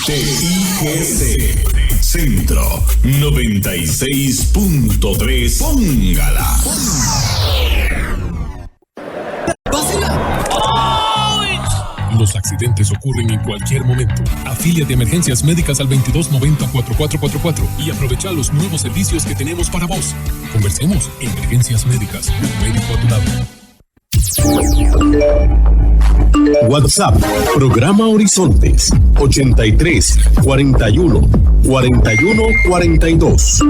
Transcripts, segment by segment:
TIGC Centro 96.3. Póngala. Los accidentes ocurren en cualquier momento. Afíliate a Emergencias Médicas al 2290-4444 y aprovecha los nuevos servicios que tenemos para vos. Conversemos. Emergencias Médicas, un médico a tu lado. WhatsApp, programa Horizontes, 83 41 41 42.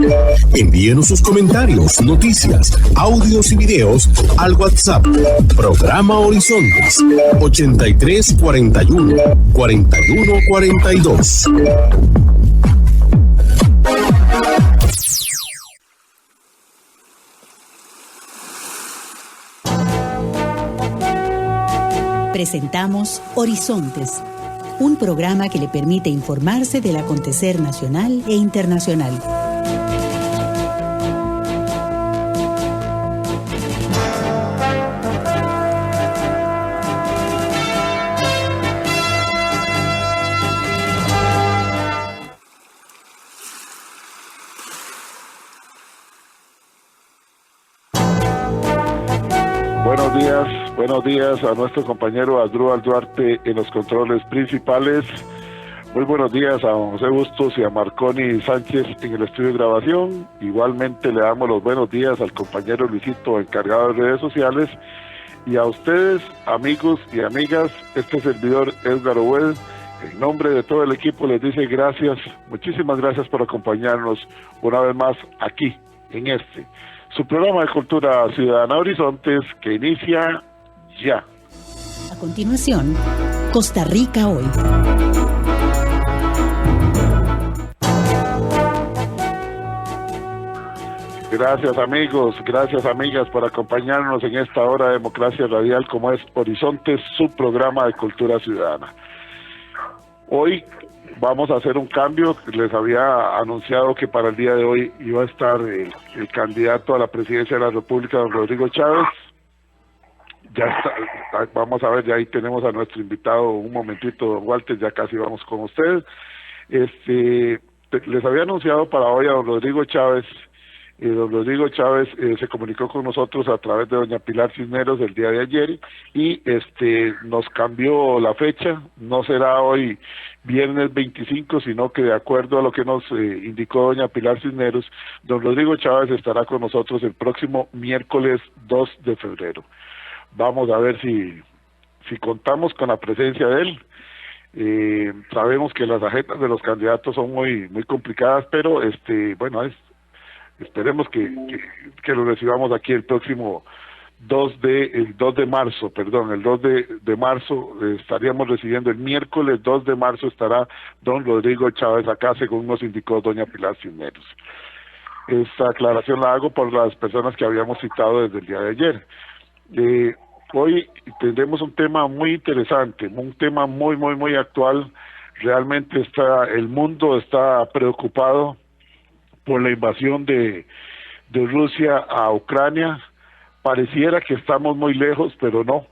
Envíenos sus comentarios, noticias, audios y videos al WhatsApp, programa Horizontes, 83 41 41 42. Presentamos Horizontes, un programa que le permite informarse del acontecer nacional e internacional. Buenos días a nuestro compañero Asdrúbal Duarte en los controles principales. Muy buenos días a José Bustos y a Marconi Sánchez en el estudio de grabación. Igualmente le damos los buenos días al compañero Luisito, encargado de redes sociales. Y a ustedes, amigos y amigas, este servidor Edgar Obuel, en nombre de todo el equipo les dice gracias, muchísimas gracias por acompañarnos una vez más aquí, en su programa de Cultura Ciudadana Horizontes, que inicia ya. A continuación, Costa Rica Hoy. Gracias amigos, gracias amigas por acompañarnos en esta hora de Democracia Radial como es Horizontes, su programa de Cultura Ciudadana. Hoy vamos a hacer un cambio. Les había anunciado que para el día de hoy iba a estar el candidato a la presidencia de la República, don Rodrigo Chávez. Ya está, vamos a ver, ya ahí tenemos a nuestro invitado. Un momentito, don Walter, ya casi vamos con usted. Les había anunciado para hoy a don Rodrigo Chávez. Don Rodrigo Chávez se comunicó con nosotros a través de doña Pilar Cisneros el día de ayer y nos cambió la fecha. No será hoy viernes 25, sino que de acuerdo a lo que nos indicó doña Pilar Cisneros, don Rodrigo Chávez estará con nosotros el próximo miércoles 2 de febrero. Vamos a ver si contamos con la presencia de él. Sabemos que las agendas de los candidatos son muy complicadas, pero esperemos que lo recibamos aquí el próximo 2 de marzo, estaríamos recibiendo el miércoles 2 de marzo estará don Rodrigo Chávez acá, según nos indicó doña Pilar Cisneros. Esta aclaración la hago por las personas que habíamos citado desde el día de ayer. Hoy tendremos un tema muy interesante, un tema muy actual. Realmente el mundo está preocupado por la invasión de Rusia a Ucrania. Pareciera que estamos muy lejos, pero no.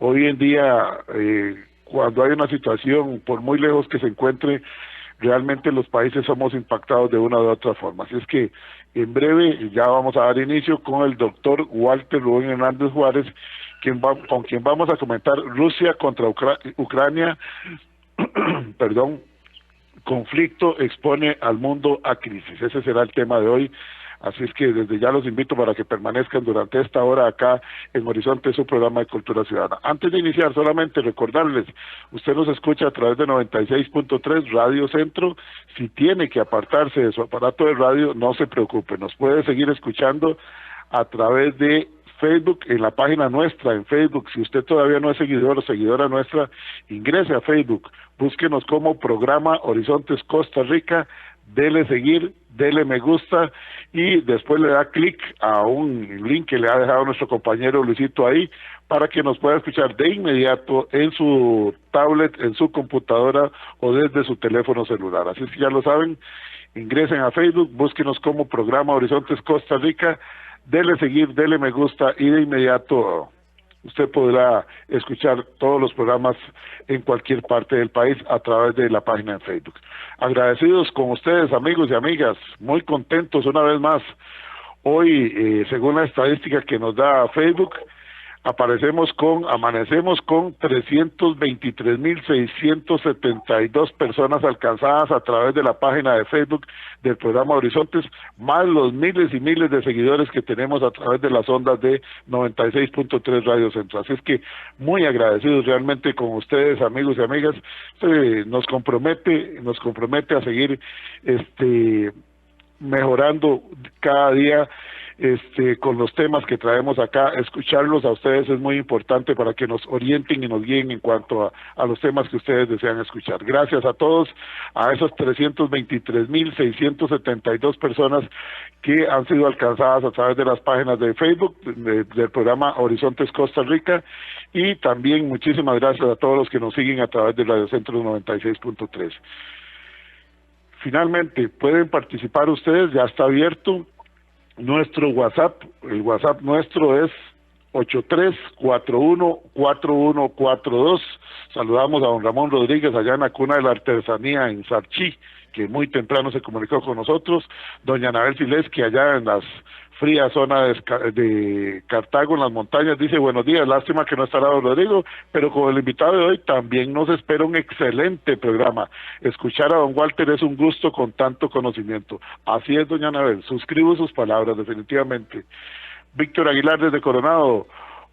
Hoy en día, cuando hay una situación, por muy lejos que se encuentre, realmente los países somos impactados de una u otra forma. Así es que en breve ya vamos a dar inicio con el doctor Walter Rubén Hernández Juárez, con quien vamos a comentar Rusia contra Ucrania, conflicto expone al mundo a crisis. Ese será el tema de hoy. Así es que desde ya los invito para que permanezcan durante esta hora acá en Horizonte, su programa de Cultura Ciudadana. Antes de iniciar, solamente recordarles, usted nos escucha a través de 96.3 Radio Centro. Si tiene que apartarse de su aparato de radio, no se preocupe, nos puede seguir escuchando a través de Facebook, en la página nuestra en Facebook. Si usted todavía no es seguidor o seguidora nuestra, ingrese a Facebook, búsquenos como Programa Horizontes Costa Rica, dele seguir, dele me gusta y después le da clic a un link que le ha dejado nuestro compañero Luisito ahí para que nos pueda escuchar de inmediato en su tablet, en su computadora o desde su teléfono celular. Así es que ya lo saben, ingresen a Facebook, búsquenos como Programa Horizontes Costa Rica, dele seguir, dele me gusta y de inmediato usted podrá escuchar todos los programas en cualquier parte del país a través de la página de Facebook. Agradecidos con ustedes, amigos y amigas, muy contentos una vez más. Hoy, según la estadística que nos da Facebook, amanecemos con 323.672 personas alcanzadas a través de la página de Facebook del programa Horizontes, más los miles y miles de seguidores que tenemos a través de las ondas de 96.3 Radio Centro. Así es que muy agradecidos realmente con ustedes, amigos y amigas. Nos compromete a seguir mejorando cada día con los temas que traemos acá. Escucharlos a ustedes es muy importante para que nos orienten y nos guíen en cuanto a los temas que ustedes desean escuchar. Gracias a todos, a esas 323.672 personas que han sido alcanzadas a través de las páginas de Facebook del programa Horizontes Costa Rica, y también muchísimas gracias a todos los que nos siguen a través de Radio Centro 96.3. Finalmente, pueden participar ustedes, ya está abierto nuestro WhatsApp. El WhatsApp nuestro es 83414142. Saludamos a don Ramón Rodríguez allá en la cuna de la artesanía en Sarchí, que muy temprano se comunicó con nosotros. Doña Anabel Sileski allá en las frías zonas de Cartago, en las montañas, dice: buenos días, lástima que no estará don Rodrigo, pero con el invitado de hoy también nos espera un excelente programa. Escuchar a don Walter es un gusto con tanto conocimiento. Así es, doña Anabel, suscribo sus palabras, definitivamente. Víctor Aguilar desde Coronado: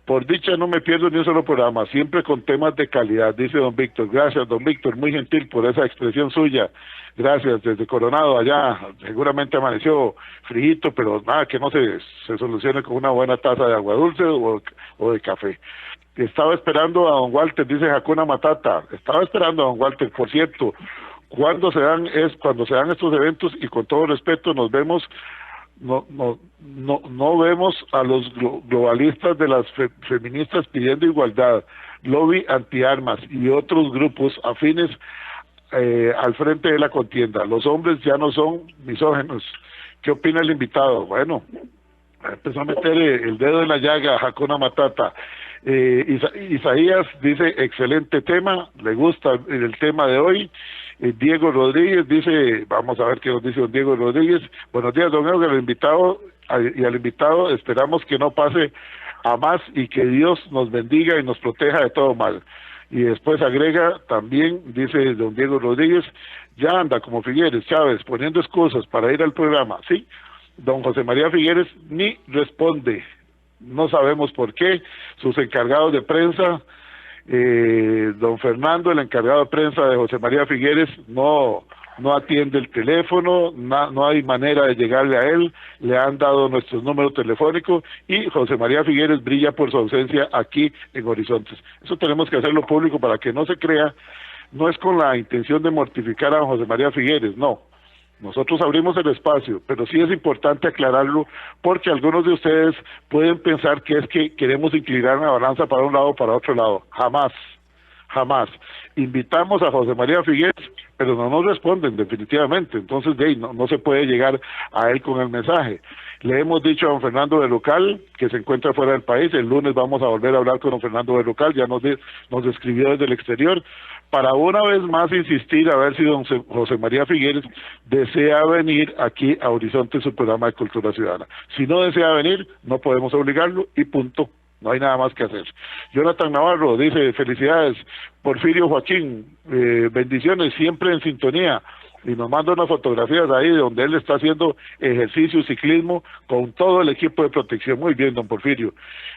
por dicha no me pierdo ni un solo programa, siempre con temas de calidad, dice don Víctor. Gracias, don Víctor, muy gentil por esa expresión suya. Gracias, desde Coronado allá, seguramente amaneció frijito, pero nada, que no se solucione con una buena taza de agua dulce o de café. Estaba esperando a don Walter, dice Hakuna Matata, estaba esperando a don Walter. Por cierto, cuando se dan estos eventos, y con todo respeto, nos vemos, no vemos a los globalistas de las feministas pidiendo igualdad, lobby antiarmas y otros grupos afines al frente de la contienda. Los hombres ya no son misógenos. ¿Qué opina el invitado? Bueno, empezó a meter el dedo en la llaga Hakuna Matata. Isaías dice: excelente tema, le gusta el tema de hoy. Diego Rodríguez dice, vamos a ver qué nos dice don Diego Rodríguez: buenos días, don Eugenio, al invitado esperamos que no pase a más y que Dios nos bendiga y nos proteja de todo mal. Y después agrega también, dice don Diego Rodríguez: ya anda como Figueres Chávez poniendo excusas para ir al programa. Sí, don José María Figueres ni responde, no sabemos por qué. Sus encargados de prensa, don Fernando, el encargado de prensa de José María Figueres, no atiende el teléfono, no hay manera de llegarle a él. Le han dado nuestros números telefónicos y José María Figueres brilla por su ausencia aquí en Horizontes. Eso tenemos que hacerlo público para que no se crea. No es con la intención de mortificar a don José María Figueres, no. Nosotros abrimos el espacio, pero sí es importante aclararlo, porque algunos de ustedes pueden pensar que es que queremos inclinar la balanza para un lado o para otro lado. Jamás. Invitamos a José María Figueres, pero no nos responden definitivamente. Entonces no se puede llegar a él con el mensaje. Le hemos dicho a don Fernando de Local, que se encuentra fuera del país. El lunes vamos a volver a hablar con don Fernando de Local, ya nos escribió desde el exterior, para una vez más insistir a ver si don José María Figueres desea venir aquí a Horizonte, su programa de Cultura Ciudadana. Si no desea venir, no podemos obligarlo y punto. No hay nada más que hacer. Jonathan Navarro dice: felicidades, Porfirio Joaquín, bendiciones, siempre en sintonía. Y nos manda unas fotografías ahí donde él está haciendo ejercicio, ciclismo, con todo el equipo de protección. Muy bien, don Porfirio.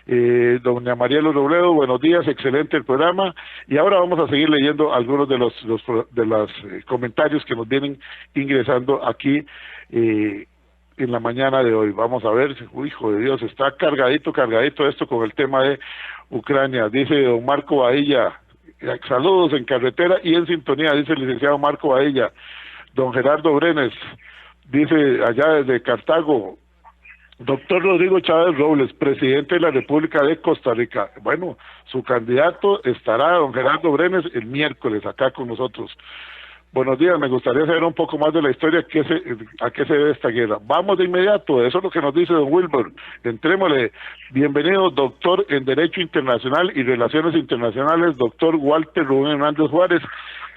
Doña Marielo Robledo, buenos días, excelente el programa. Y ahora vamos a seguir leyendo algunos de los comentarios que nos vienen ingresando aquí en la mañana de hoy. Vamos a ver, hijo de Dios, está cargadito esto con el tema de Ucrania. Dice don Marco Bahilla: saludos en carretera y en sintonía, dice el licenciado Marco Bahilla. Don Gerardo Brenes dice allá desde Cartago: doctor Rodrigo Chávez Robles, presidente de la República de Costa Rica. Bueno, su candidato estará, don Gerardo Brenes, el miércoles acá con nosotros. Buenos días, me gustaría saber un poco más de la historia, a qué se debe esta guerra. Vamos de inmediato, eso es lo que nos dice don Wilbur. Entrémosle. Bienvenido, doctor en Derecho Internacional y Relaciones Internacionales, doctor Walter Rubén Hernández Juárez.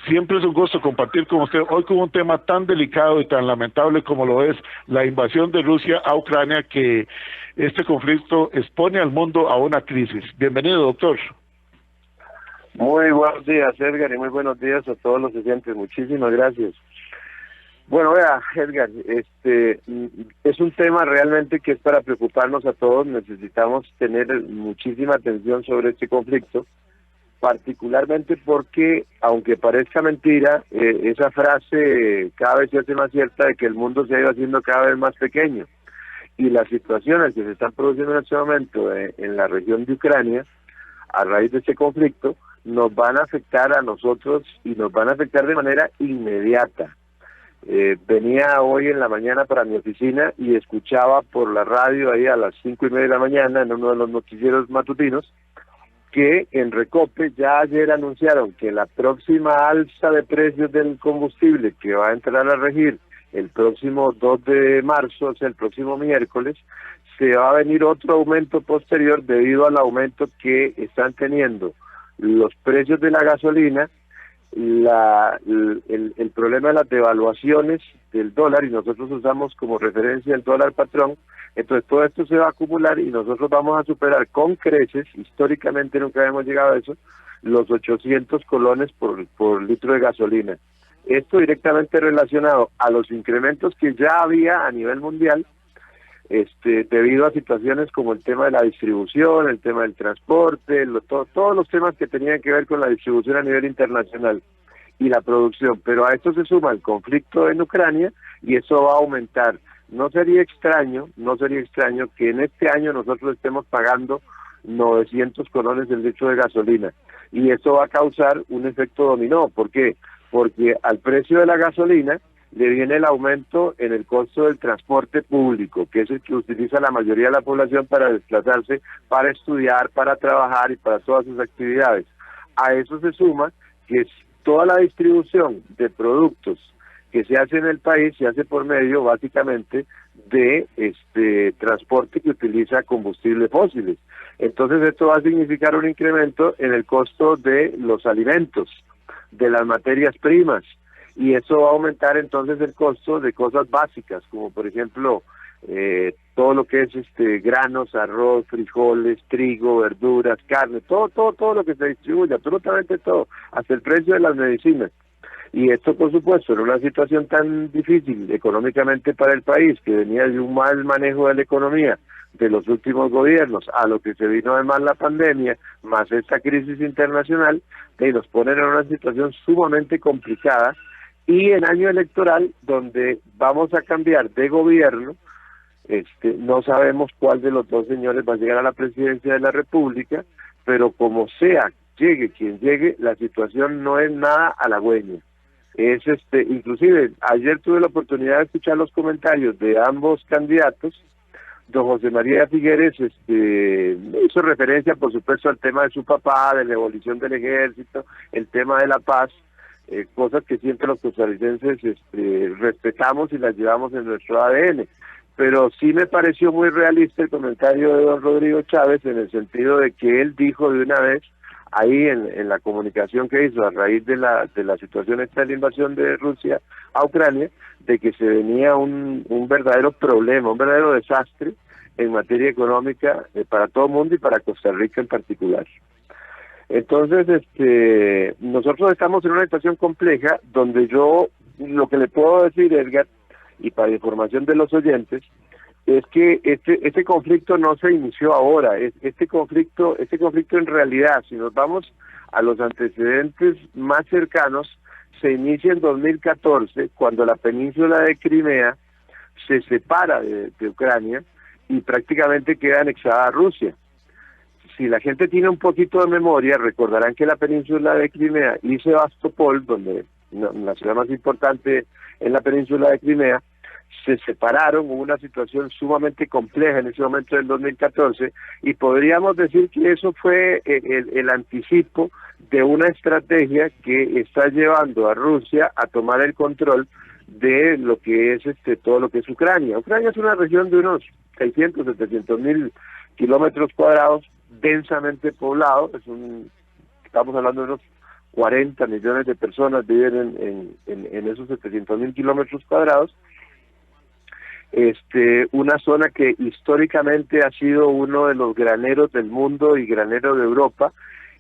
Siempre es un gusto compartir con usted hoy con un tema tan delicado y tan lamentable como lo es la invasión de Rusia a Ucrania, que este conflicto expone al mundo a una crisis. Bienvenido, doctor. Muy buenos días, Edgar, y muy buenos días a todos los oyentes. Muchísimas gracias. Bueno, vea, Edgar, es un tema realmente que es para preocuparnos a todos. Necesitamos tener muchísima atención sobre este conflicto, particularmente porque, aunque parezca mentira, esa frase cada vez se hace más cierta de que el mundo se ha ido haciendo cada vez más pequeño. Y las situaciones que se están produciendo en este momento en la región de Ucrania, a raíz de este conflicto, nos van a afectar a nosotros y nos van a afectar de manera inmediata. Venía hoy en la mañana para mi oficina y escuchaba por la radio ahí a las 5:30 de la mañana en uno de los noticieros matutinos que en Recope ya ayer anunciaron que la próxima alza de precios del combustible que va a entrar a regir el próximo 2 de marzo, o sea, el próximo miércoles, se va a venir otro aumento posterior debido al aumento que están teniendo los precios de la gasolina, el problema de las devaluaciones del dólar, y nosotros usamos como referencia el dólar patrón. Entonces todo esto se va a acumular y nosotros vamos a superar con creces, históricamente nunca hemos llegado a eso, los 800 colones por litro de gasolina. Esto directamente relacionado a los incrementos que ya había a nivel mundial, debido a situaciones como el tema de la distribución, el tema del transporte, todos los temas que tenían que ver con la distribución a nivel internacional y la producción. Pero a esto se suma el conflicto en Ucrania y eso va a aumentar. No sería extraño que en este año nosotros estemos pagando 900 colones del litro de gasolina, y eso va a causar un efecto dominó. ¿Por qué? Porque al precio de la gasolina le viene el aumento en el costo del transporte público, que es el que utiliza la mayoría de la población para desplazarse, para estudiar, para trabajar y para todas sus actividades. A eso se suma que toda la distribución de productos que se hace en el país se hace por medio básicamente de transporte que utiliza combustibles fósiles. Entonces esto va a significar un incremento en el costo de los alimentos, de las materias primas, y eso va a aumentar entonces el costo de cosas básicas, como por ejemplo todo lo que es granos, arroz, frijoles, trigo, verduras, carne, todo lo que se distribuye, absolutamente todo, hasta el precio de las medicinas. Y esto, por supuesto, en una situación tan difícil económicamente para el país, que venía de un mal manejo de la economía de los últimos gobiernos, a lo que se vino además la pandemia, más esta crisis internacional, y nos ponen en una situación sumamente complicada, y en año electoral, donde vamos a cambiar de gobierno. No sabemos cuál de los dos señores va a llegar a la presidencia de la República, pero como sea, llegue quien llegue, la situación no es nada halagüeña. Inclusive ayer tuve la oportunidad de escuchar los comentarios de ambos candidatos. Don José María Figueres hizo referencia, por supuesto, al tema de su papá, de la abolición del ejército, el tema de la paz, cosas que siempre los costarricenses respetamos y las llevamos en nuestro ADN. Pero sí me pareció muy realista el comentario de don Rodrigo Chávez, en el sentido de que él dijo de una vez, ahí en la comunicación que hizo a raíz de la situación esta de la invasión de Rusia a Ucrania, de que se venía un verdadero problema, un verdadero desastre en materia económica para todo el mundo y para Costa Rica en particular. Entonces, nosotros estamos en una situación compleja donde yo, lo que le puedo decir, Edgar, y para información de los oyentes, es que este conflicto no se inició ahora. Este conflicto en realidad, si nos vamos a los antecedentes más cercanos, se inicia en 2014, cuando la península de Crimea se separa de Ucrania y prácticamente queda anexada a Rusia. Si la gente tiene un poquito de memoria, recordarán que la península de Crimea y Sebastopol, donde la ciudad más importante en la península de Crimea, se separaron. Hubo una situación sumamente compleja en ese momento del 2014, y podríamos decir que eso fue el anticipo de una estrategia que está llevando a Rusia a tomar el control de lo que es todo lo que es Ucrania. Ucrania es una región de unos 600, 700 mil kilómetros cuadrados, densamente poblado. Estamos hablando de unos 40 millones de personas viven en esos 700 mil kilómetros cuadrados. Una zona que históricamente ha sido uno de los graneros del mundo y granero de Europa.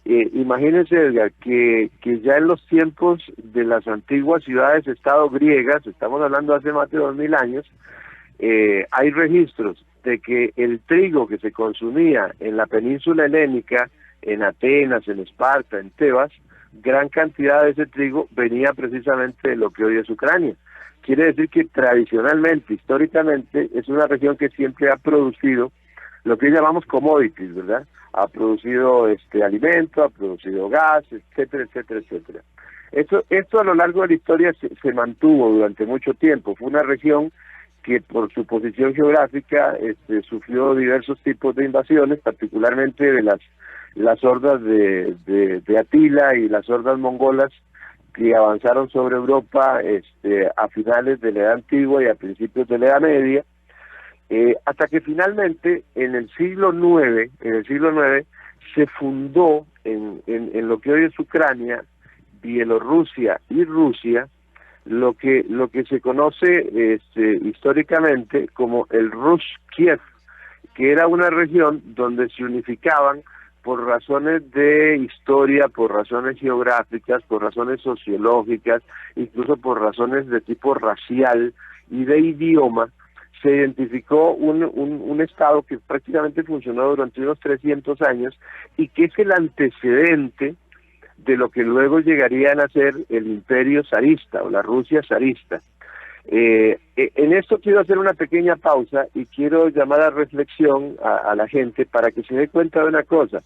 Imagínense, Edgar, que ya en los tiempos de las antiguas ciudades-estado griegas, estamos hablando hace más de 2000 años, hay registros de que el trigo que se consumía en la península helénica, en Atenas, en Esparta, en Tebas, gran cantidad de ese trigo venía precisamente de lo que hoy es Ucrania. Quiere decir que tradicionalmente, históricamente, es una región que siempre ha producido lo que llamamos commodities, ¿verdad? Ha producido alimento, ha producido gas, etcétera, etcétera, etcétera. Esto a lo largo de la historia se mantuvo durante mucho tiempo. Fue una región que por su posición geográfica sufrió diversos tipos de invasiones, particularmente de las hordas de Atila y las hordas mongolas que avanzaron sobre Europa a finales de la Edad Antigua y a principios de la Edad Media, hasta que finalmente en el siglo IX se fundó en lo que hoy es Ucrania, Bielorrusia y Rusia, lo que se conoce históricamente como el Rus Kiev, que era una región donde se unificaban por razones de historia, por razones geográficas, por razones sociológicas, incluso por razones de tipo racial y de idioma, se identificó un estado que prácticamente funcionó durante unos 300 años y que es el antecedente de lo que luego llegaría a ser el imperio zarista o la Rusia zarista. En esto quiero hacer una pequeña pausa y quiero llamar a reflexión a la gente para que se dé cuenta de una cosa.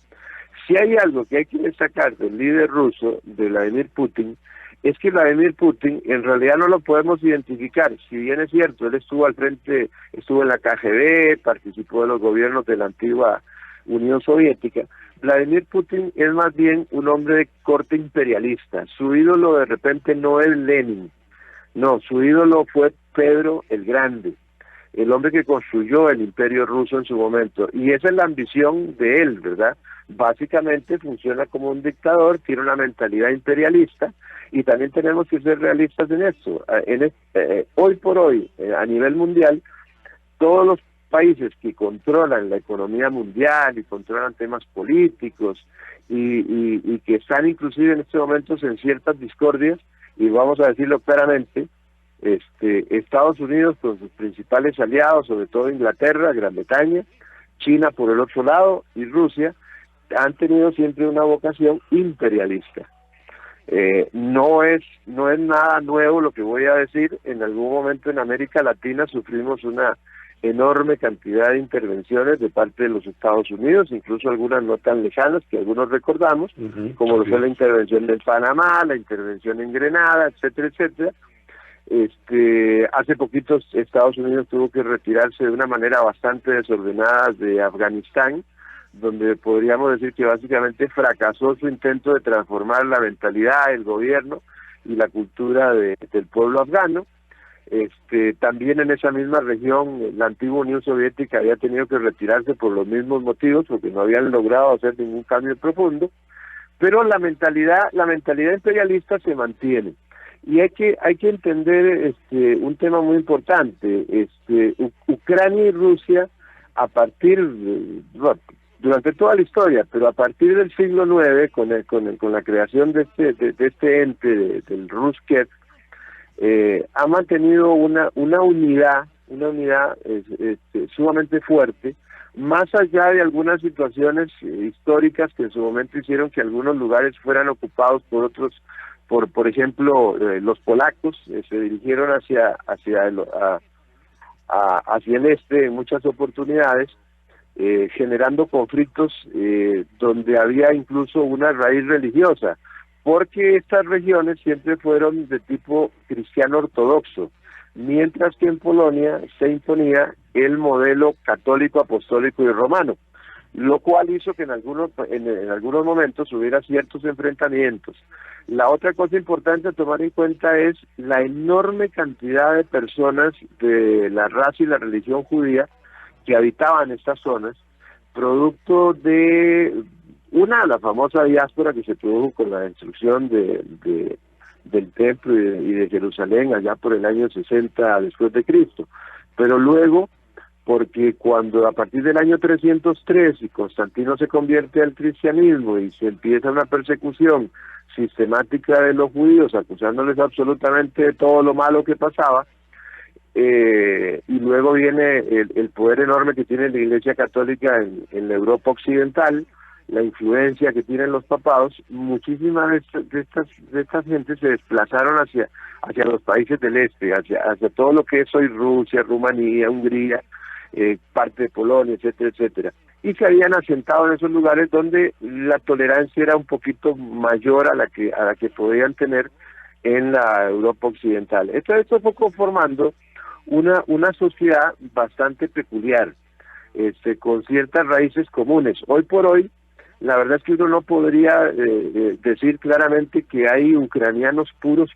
Si hay algo que hay que destacar del líder ruso, de Vladimir Putin, es que Vladimir Putin en realidad no lo podemos identificar. Si bien es cierto, él estuvo al frente, estuvo en la KGB, participó de los gobiernos de la antigua Unión Soviética, Vladimir Putin es más bien un hombre de corte imperialista. Su ídolo de repente no es Lenin. No, su ídolo fue Pedro el Grande, el hombre que construyó el imperio ruso en su momento. Y esa es la ambición de él, ¿verdad? Básicamente funciona como un dictador, tiene una mentalidad imperialista, y también tenemos que ser realistas en esto. Hoy por hoy, a nivel mundial, todos los países que controlan la economía mundial y controlan temas políticos y que están inclusive en estos momentos en ciertas discordias, y vamos a decirlo claramente, Estados Unidos con sus principales aliados, sobre todo Inglaterra, Gran Bretaña, China por el otro lado y Rusia, han tenido siempre una vocación imperialista. No es nada nuevo lo que voy a decir. En algún momento en América Latina sufrimos una enorme cantidad de intervenciones de parte de los Estados Unidos, incluso algunas no tan lejanas que algunos recordamos, como lo fue la intervención en Panamá, la intervención en Grenada, etcétera, etcétera. Hace poquito Estados Unidos tuvo que retirarse de una manera bastante desordenada de Afganistán, donde podríamos decir que básicamente fracasó su intento de transformar la mentalidad, el gobierno y la cultura del pueblo afgano. También en esa misma región la antigua Unión Soviética había tenido que retirarse por los mismos motivos, porque no habían logrado hacer ningún cambio profundo, pero la mentalidad imperialista se mantiene. Y hay que entender un tema muy importante. Ucrania y Rusia, a partir durante toda la historia, pero a partir del siglo IX, con la creación de este ente del Rus Kiev, ha mantenido una unidad sumamente fuerte, más allá de algunas situaciones históricas que en su momento hicieron que algunos lugares fueran ocupados por otros, por ejemplo, los polacos se dirigieron hacia el este en muchas oportunidades, generando conflictos donde había incluso una raíz religiosa, porque estas regiones siempre fueron de tipo cristiano ortodoxo, mientras que en Polonia se imponía el modelo católico, apostólico y romano. lo cual hizo que en algunos momentos hubiera ciertos enfrentamientos. La otra cosa importante a tomar en cuenta es la enorme cantidad de personas de la raza y la religión judía que habitaban estas zonas, producto de la famosa diáspora que se produjo con la destrucción del templo y de Jerusalén allá por el año 60 después de Cristo, pero luego porque cuando a partir del año 303 y Constantino se convierte al cristianismo y se empieza una persecución sistemática de los judíos, acusándoles absolutamente de todo lo malo que pasaba, y luego viene el poder enorme que tiene la Iglesia Católica en la Europa occidental, la influencia que tienen los papados, muchísimas de estas gentes se desplazaron hacia los países del este, hacia todo lo que es hoy Rusia, Rumanía, Hungría, parte de Polonia, etcétera, etcétera, y se habían asentado en esos lugares donde la tolerancia era un poquito mayor a la que podían tener en la Europa occidental. Entonces esto fue conformando una sociedad bastante peculiar, con ciertas raíces comunes. Hoy por hoy, la verdad es que uno no podría decir claramente que hay ucranianos puros,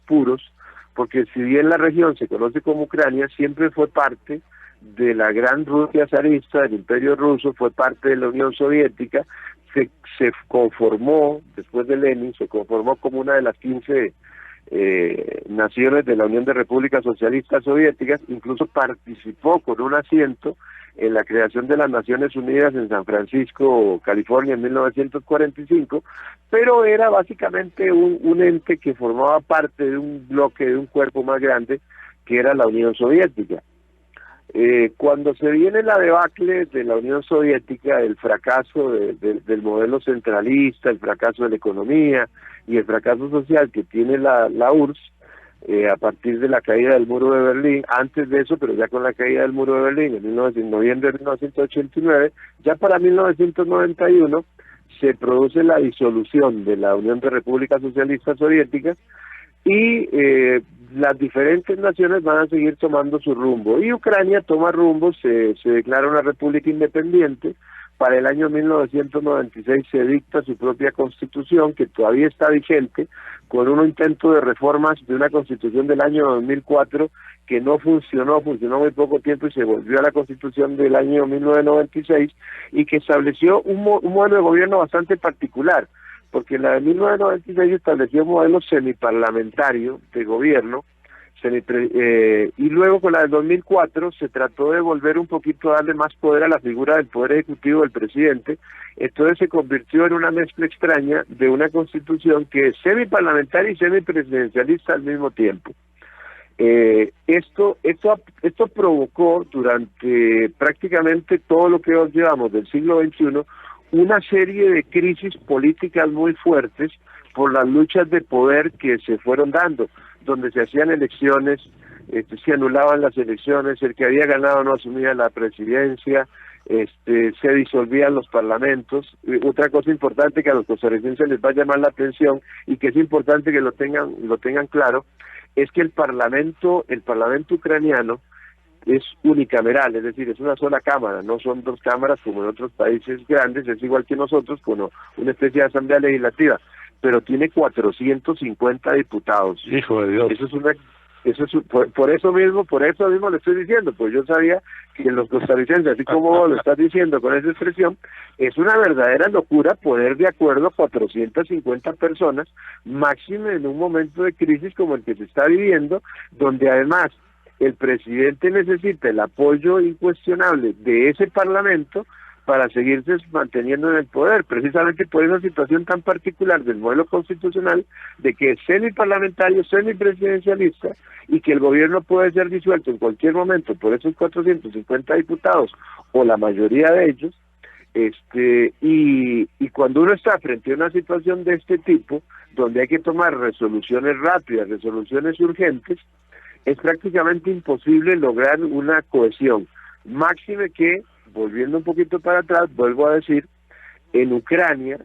porque si bien la región se conoce como Ucrania, siempre fue parte de la gran Rusia zarista, del Imperio Ruso, fue parte de la Unión Soviética, se conformó, después de Lenin, se conformó como una de las 15 naciones de la Unión de Repúblicas Socialistas Soviéticas, incluso participó con un asiento en la creación de las Naciones Unidas en San Francisco, California, en 1945, pero era básicamente un ente que formaba parte de un bloque, de un cuerpo más grande, que era la Unión Soviética. Cuando se viene la debacle de la Unión Soviética, el fracaso del modelo centralista, el fracaso de la economía y el fracaso social que tiene la URSS, a partir de la caída del muro de Berlín, antes de eso, pero ya con la caída del muro de Berlín en noviembre de 1989, ya para 1991 se produce la disolución de la Unión de Repúblicas Socialistas Soviéticas y las diferentes naciones van a seguir tomando su rumbo. Y Ucrania toma rumbo, se declara una república independiente. Para el año 1996 se dicta su propia constitución, que todavía está vigente, con un intento de reformas de una constitución del año 2004 que no funcionó muy poco tiempo y se volvió a la constitución del año 1996 y que estableció un modelo de gobierno bastante particular, porque la de 1996 estableció un modelo semiparlamentario de gobierno, y luego con la del 2004 se trató de volver un poquito a darle más poder a la figura del poder ejecutivo del presidente. Entonces se convirtió en una mezcla extraña de una constitución que es semiparlamentaria y semipresidencialista al mismo tiempo. Esto provocó durante prácticamente todo lo que hoy llevamos del siglo XXI una serie de crisis políticas muy fuertes por las luchas de poder que se fueron dando, donde se hacían elecciones, se anulaban las elecciones, el que había ganado no asumía la presidencia, se disolvían los parlamentos. Otra cosa importante que a los costarricenses les va a llamar la atención y que es importante que lo tengan claro, es que el parlamento ucraniano es unicameral, es decir, es una sola cámara, no son dos cámaras como en otros países grandes, es igual que nosotros, con una especie de asamblea legislativa, pero tiene 450 diputados. Hijo de Dios. Por eso mismo le estoy diciendo, pues yo sabía que los costarricenses, así como vos lo estás diciendo con esa expresión, es una verdadera locura poner de acuerdo a 450 personas, máximo en un momento de crisis como el que se está viviendo, donde además el presidente necesita el apoyo incuestionable de ese parlamento para seguirse manteniendo en el poder, precisamente por esa situación tan particular del modelo constitucional, de que es semiparlamentario, semipresidencialista, y que el gobierno puede ser disuelto en cualquier momento por esos 450 diputados, o la mayoría de ellos, y cuando uno está frente a una situación de este tipo, donde hay que tomar resoluciones rápidas, resoluciones urgentes, es prácticamente imposible lograr una cohesión. Máxime que, volviendo un poquito para atrás, vuelvo a decir, en Ucrania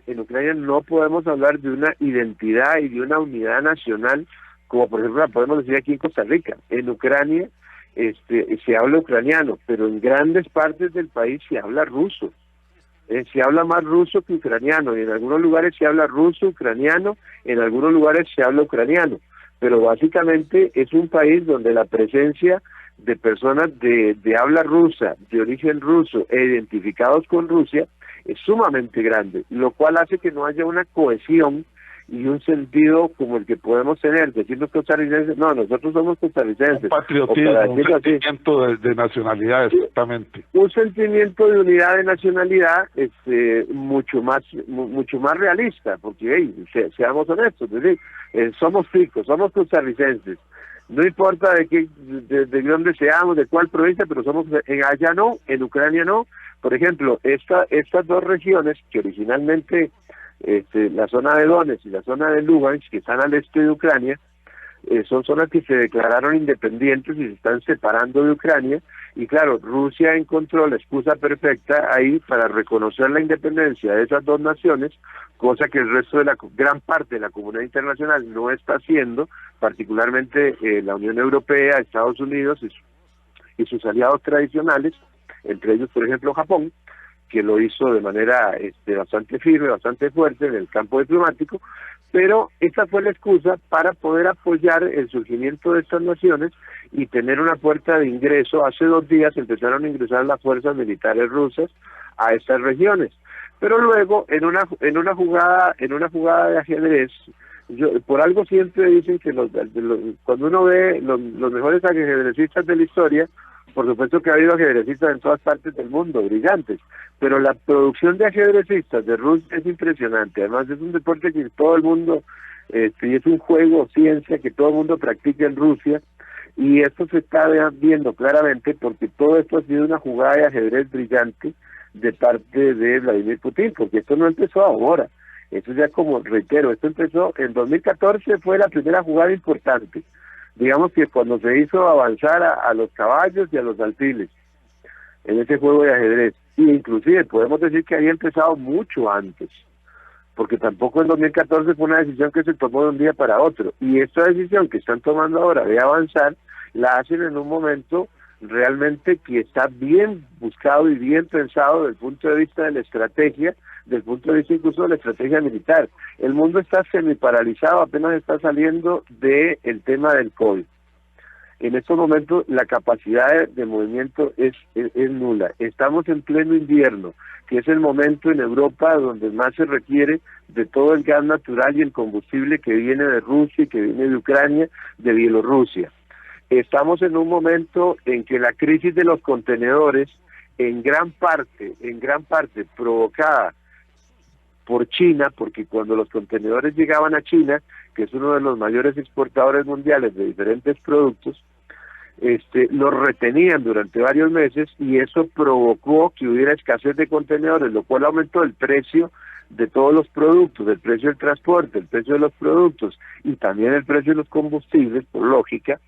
no podemos hablar de una identidad y de una unidad nacional, como por ejemplo la podemos decir aquí en Costa Rica. En Ucrania se habla ucraniano, pero en grandes partes del país se habla ruso. Se habla más ruso que ucraniano, y en algunos lugares se habla ruso, ucraniano, en algunos lugares se habla ucraniano, pero básicamente es un país donde la presencia de personas de habla rusa, de origen ruso e identificados con Rusia es sumamente grande, lo cual hace que no haya una cohesión y un sentido como el que podemos tener, decirnos costarricenses, no, nosotros somos costarricenses. Un patriotismo, un sentimiento de nacionalidad, exactamente. Un sentimiento de unidad de nacionalidad mucho más realista, porque seamos honestos, es decir, somos ticos, somos costarricenses, no importa de dónde seamos, de cuál provincia, pero somos allá no, en Ucrania no. Por ejemplo, estas dos regiones que originalmente la zona de Donetsk y la zona de Lugansk, que están al este de Ucrania, son zonas que se declararon independientes y se están separando de Ucrania, y claro, Rusia encontró la excusa perfecta ahí para reconocer la independencia de esas dos naciones, cosa que el resto de la gran parte de la comunidad internacional no está haciendo, particularmente la Unión Europea, Estados Unidos y sus aliados tradicionales, entre ellos, por ejemplo, Japón, que lo hizo de manera bastante firme, bastante fuerte en el campo diplomático, pero esa fue la excusa para poder apoyar el surgimiento de estas naciones y tener una puerta de ingreso. Hace 2 días empezaron a ingresar las fuerzas militares rusas a estas regiones, pero luego en una jugada de ajedrez, por algo siempre dicen que cuando uno ve los mejores ajedrecistas de la historia, por supuesto que ha habido ajedrecistas en todas partes del mundo, brillantes, pero la producción de ajedrecistas de Rusia es impresionante. Además es un deporte que todo el mundo, y es un juego, ciencia que todo el mundo practica en Rusia, y esto se está viendo claramente porque todo esto ha sido una jugada de ajedrez brillante de parte de Vladimir Putin, porque esto no empezó ahora, esto ya, como reitero, esto empezó en 2014, fue la primera jugada importante, digamos que cuando se hizo avanzar a los caballos y a los alfiles en ese juego de ajedrez, y inclusive podemos decir que había empezado mucho antes, porque tampoco en 2014 fue una decisión que se tomó de un día para otro, y esta decisión que están tomando ahora de avanzar, la hacen en un momento realmente que está bien buscado y bien pensado desde el punto de vista de la estrategia, desde el punto de vista incluso de la estrategia militar. El mundo está semiparalizado, apenas está saliendo del tema del COVID. En estos momentos la capacidad de movimiento es nula. Estamos en pleno invierno, que es el momento en Europa donde más se requiere de todo el gas natural y el combustible que viene de Rusia y que viene de Ucrania, de Bielorrusia. Estamos en un momento en que la crisis de los contenedores, en gran parte provocada por China, porque cuando los contenedores llegaban a China, que es uno de los mayores exportadores mundiales de diferentes productos, los retenían durante varios meses, y eso provocó que hubiera escasez de contenedores, lo cual aumentó el precio de todos los productos, el precio del transporte, el precio de los productos y también el precio de los combustibles, por lógica.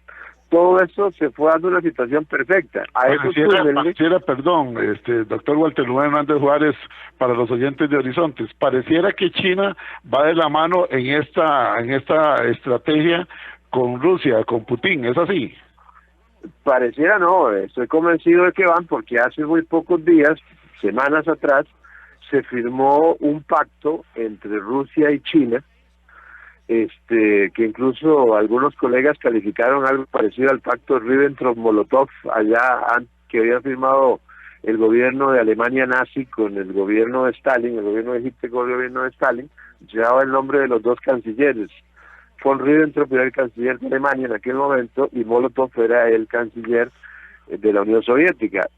Todo eso se fue dando una situación perfecta. Doctor Walter Rubén Hernández Juárez, para los oyentes de Horizontes, pareciera que China va de la mano en esta estrategia con Rusia, con Putin, ¿es así? Pareciera no, estoy convencido de que van, porque hace muy pocos días, semanas atrás, se firmó un pacto entre Rusia y China, que incluso algunos colegas calificaron algo parecido al pacto Ribbentrop-Molotov, que había firmado el gobierno de Alemania nazi con el gobierno de Stalin, el gobierno de Hitler con el gobierno de Stalin, llevaba el nombre de los dos cancilleres. Von Ribbentrop era el canciller de Alemania en aquel momento y Molotov era el canciller de la Unión Soviética.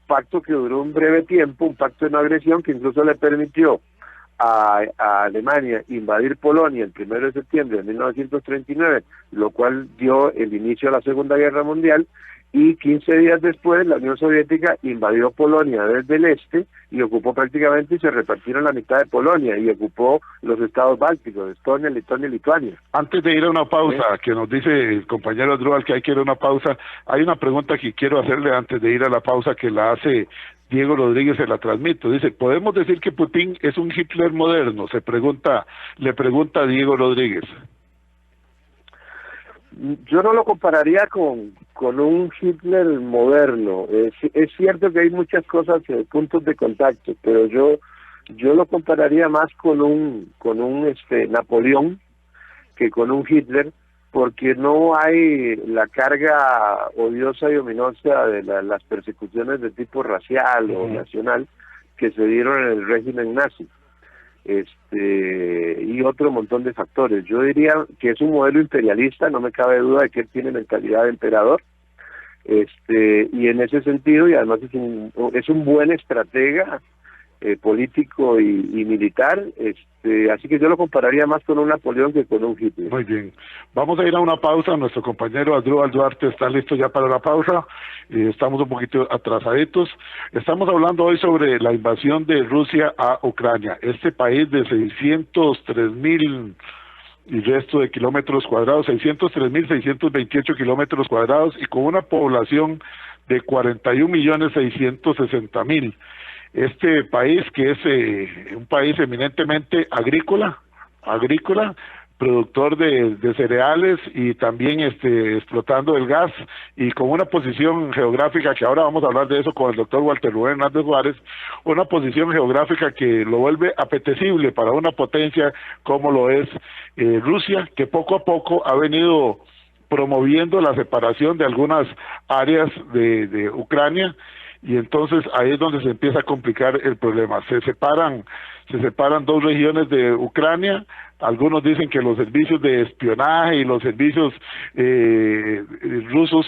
Pacto que duró un breve tiempo, un pacto de no agresión que incluso le permitió a Alemania invadir Polonia el 1 de septiembre de 1939, lo cual dio el inicio a la Segunda Guerra Mundial, y 15 días después la Unión Soviética invadió Polonia desde el este y ocupó prácticamente, y se repartieron la mitad de Polonia y ocupó los estados bálticos, Estonia, Letonia y Lituania. Antes de ir a una pausa, que nos dice el compañero Drubal que hay que ir a una pausa, hay una pregunta que quiero hacerle antes de ir a la pausa, que la hace Diego Rodríguez, se la transmito. Dice, ¿podemos decir que Putin es un Hitler moderno? Le pregunta a Diego Rodríguez. Yo no lo compararía con un Hitler moderno. Es cierto que hay muchas cosas, puntos de contacto, pero yo Yo lo compararía más con un Napoleón que con un Hitler, porque no hay la carga odiosa y ominosa de las persecuciones de tipo racial o nacional que se dieron en el régimen nazi, y otro montón de factores. Yo diría que es un modelo imperialista, no me cabe duda de que él tiene mentalidad de emperador, y en ese sentido, y además es un buen estratega político y militar, así que yo lo compararía más con un Napoleón que con un Hitler. Muy bien, vamos a ir a una pausa. Nuestro compañero Asdrúbal Duarte está listo ya para la pausa, estamos un poquito atrasaditos. Estamos hablando hoy sobre la invasión de Rusia a Ucrania, este país de 603,000 y resto de kilómetros cuadrados, 603,628 kilómetros cuadrados, y con una población de 41,660,000. Este país, que es un país eminentemente agrícola, productor de cereales y también explotando el gas, y con una posición geográfica, que ahora vamos a hablar de eso con el doctor Walter Rubén Hernández Juárez, una posición geográfica que lo vuelve apetecible para una potencia como lo es Rusia, que poco a poco ha venido promoviendo la separación de algunas áreas de Ucrania, y entonces ahí es donde se empieza a complicar el problema. Se separan dos regiones de Ucrania. Algunos dicen que los servicios de espionaje y los servicios rusos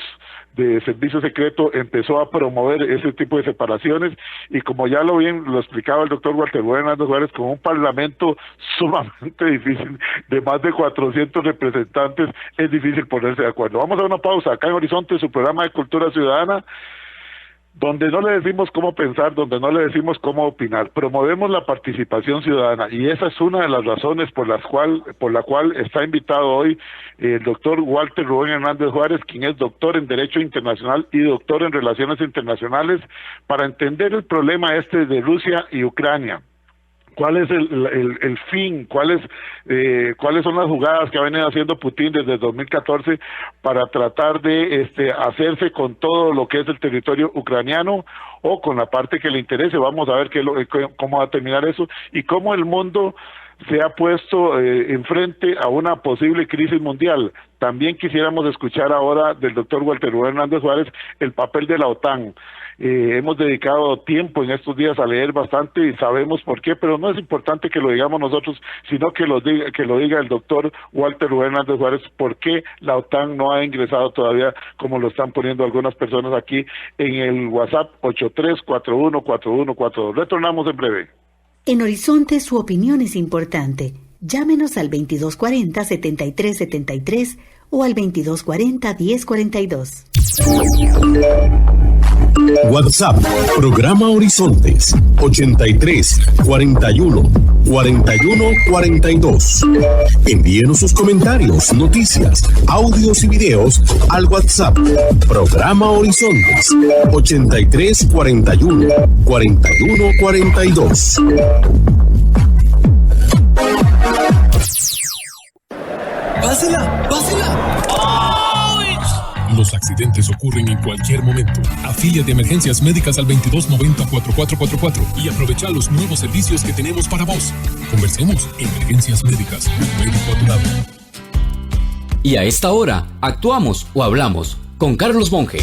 de servicio secreto empezó a promover ese tipo de separaciones, y como ya lo explicaba el doctor Walter Hernández Juárez, con un parlamento sumamente difícil de más de 400 representantes, es difícil ponerse de acuerdo. Vamos a una pausa acá en Horizonte, su programa de Cultura Ciudadana, donde no le decimos cómo pensar, donde no le decimos cómo opinar. Promovemos la participación ciudadana, y esa es una de las razones por la cual está invitado hoy el doctor Walter Rubén Hernández Juárez, quien es doctor en Derecho Internacional y doctor en Relaciones Internacionales, para entender el problema de Rusia y Ucrania. ¿Cuál es el fin? ¿Cuáles son las jugadas que ha venido haciendo Putin desde 2014 para tratar de hacerse con todo lo que es el territorio ucraniano, o con la parte que le interese? Vamos a ver cómo va a terminar eso, y cómo el mundo se ha puesto enfrente a una posible crisis mundial. También quisiéramos escuchar ahora del doctor Walter Rubén Hernández Juárez el papel de la OTAN. Hemos dedicado tiempo en estos días a leer bastante y sabemos por qué, pero no es importante que lo digamos nosotros, sino que lo diga el doctor Walter Rubén Hernández Juárez, por qué la OTAN no ha ingresado todavía, como lo están poniendo algunas personas aquí en el WhatsApp 83414142. Retornamos en breve. En Horizonte su opinión es importante. Llámenos al 2240-7373 o al 2240-1042. WhatsApp, programa Horizontes, 83414142. Envíenos sus comentarios, noticias, audios y videos al WhatsApp, programa Horizontes, 83414142. ¡Pásela! Los accidentes ocurren en cualquier momento. Afíliate a Emergencias Médicas al 2290-4444 y aprovecha los nuevos servicios que tenemos para vos. Conversemos. Emergencias Médicas, un médico a tu lado. Y a esta hora, actuamos o hablamos con Carlos Monge.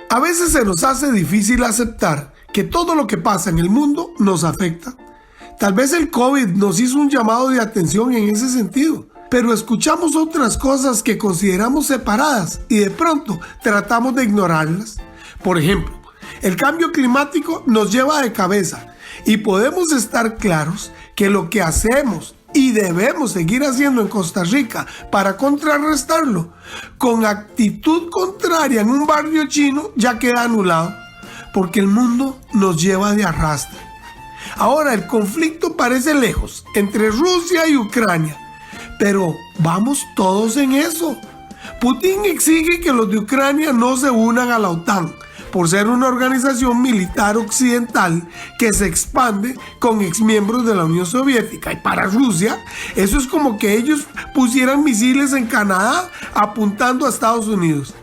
A veces se nos hace difícil aceptar que todo lo que pasa en el mundo nos afecta. Tal vez el COVID nos hizo un llamado de atención en ese sentido, pero escuchamos otras cosas que consideramos separadas y de pronto tratamos de ignorarlas. Por ejemplo, el cambio climático nos lleva de cabeza y podemos estar claros que lo que hacemos y debemos seguir haciendo en Costa Rica para contrarrestarlo, con actitud contraria en un barrio chino, ya queda anulado, porque el mundo nos lleva de arrastre. Ahora el conflicto parece lejos entre Rusia y Ucrania, pero vamos todos en eso. Putin exige que los de Ucrania no se unan a la OTAN por ser una organización militar occidental que se expande con exmiembros de la Unión Soviética. Y para Rusia, eso es como que ellos pusieran misiles en Canadá apuntando a Estados Unidos.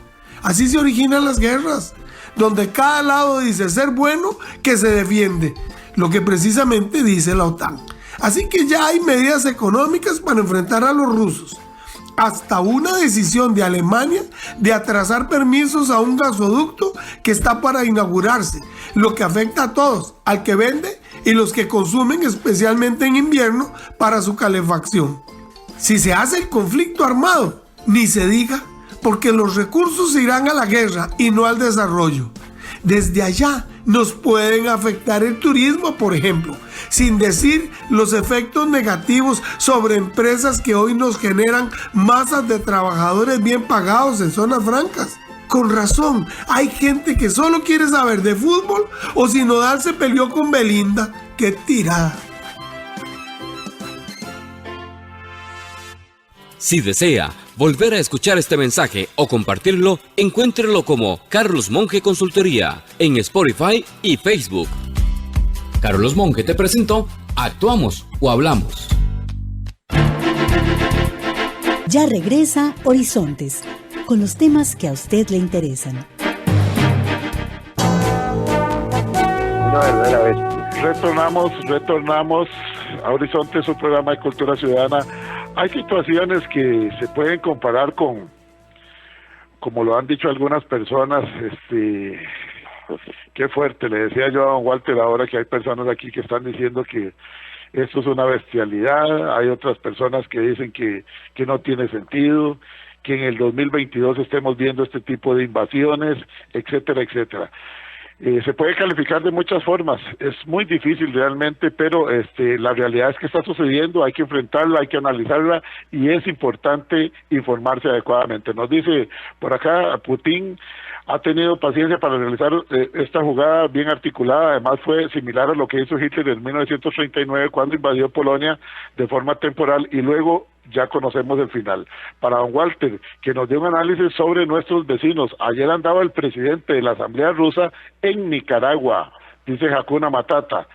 Así se originan las guerras. donde cada lado dice ser bueno que se defiende, lo que precisamente dice la OTAN. Así que ya hay medidas económicas para enfrentar a los rusos. Hasta una decisión de Alemania de atrasar permisos a un gasoducto que está para inaugurarse, lo que afecta a todos, al que vende y los que consumen, especialmente en invierno, para su calefacción. Si se hace el conflicto armado, ni se diga, porque los recursos se irán a la guerra y no al desarrollo. Desde allá nos pueden afectar el turismo, por ejemplo, sin decir los efectos negativos sobre empresas que hoy nos generan masas de trabajadores bien pagados en zonas francas. Con razón, hay gente que solo quiere saber de fútbol o si Nodal se peleó con Belinda. ¡Qué tirada! Si desea volver a escuchar este mensaje o compartirlo, encuéntrelo como Carlos Monge Consultoría en Spotify y Facebook. Carlos Monge te presentó Actuamos o Hablamos. Ya regresa Horizontes, con los temas que a usted le interesan. Una verdadera vez. Retornamos a Horizonte, su programa de cultura ciudadana. Hay situaciones que se pueden comparar con, como lo han dicho algunas personas, qué fuerte, le decía yo a don Walter ahora que hay personas aquí que están diciendo que esto es una bestialidad, hay otras personas que dicen que no tiene sentido, que en el 2022 estemos viendo este tipo de invasiones, etcétera, etcétera. Se puede calificar de muchas formas, es muy difícil realmente, pero la realidad es que está sucediendo, hay que enfrentarla, hay que analizarla y es importante informarse adecuadamente. Nos dice por acá, Putin ha tenido paciencia para realizar esta jugada bien articulada, además fue similar a lo que hizo Hitler en 1939 cuando invadió Polonia de forma temporal y luego ya conocemos el final. Para don Walter, que nos dio un análisis sobre nuestros vecinos, ayer andaba el presidente de la Asamblea Rusa en Nicaragua, dice Hakuna Matata,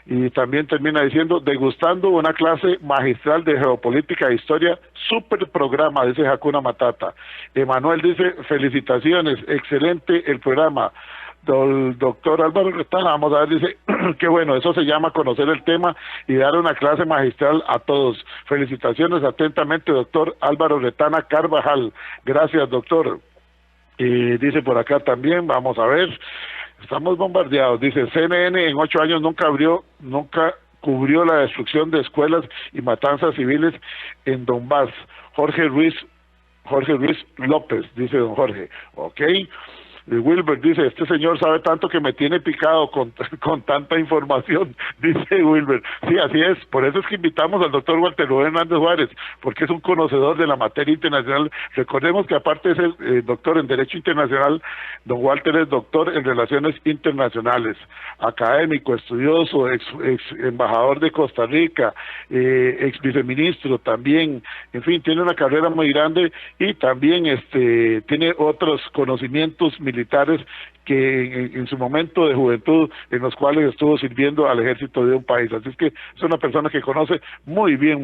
y también termina diciendo, degustando una clase magistral de geopolítica e historia, super programa, dice Hakuna Matata. Emanuel dice, felicitaciones, excelente el programa. El doctor Álvaro Retana, vamos a ver, dice, qué bueno, eso se llama conocer el tema y dar una clase magistral a todos. Felicitaciones atentamente, doctor Álvaro Retana Carvajal. Gracias, doctor. Y dice por acá también, vamos a ver, estamos bombardeados, dice, CNN en 8 años nunca cubrió la destrucción de escuelas y matanzas civiles en Donbass. Jorge Ruiz López, dice don Jorge, ok. Wilber dice, este señor sabe tanto que me tiene picado con tanta información, dice Wilber. Sí, así es, por eso es que invitamos al doctor Walter Rubén Hernández Juárez, porque es un conocedor de la materia internacional. Recordemos que aparte de ser doctor en Derecho Internacional, don Walter es doctor en Relaciones Internacionales, académico, estudioso, ex embajador de Costa Rica, ex viceministro también, en fin, tiene una carrera muy grande y también tiene otros conocimientos militares que en su momento de juventud, en los cuales estuvo sirviendo al ejército de un país. Así es que es una persona que conoce muy bien.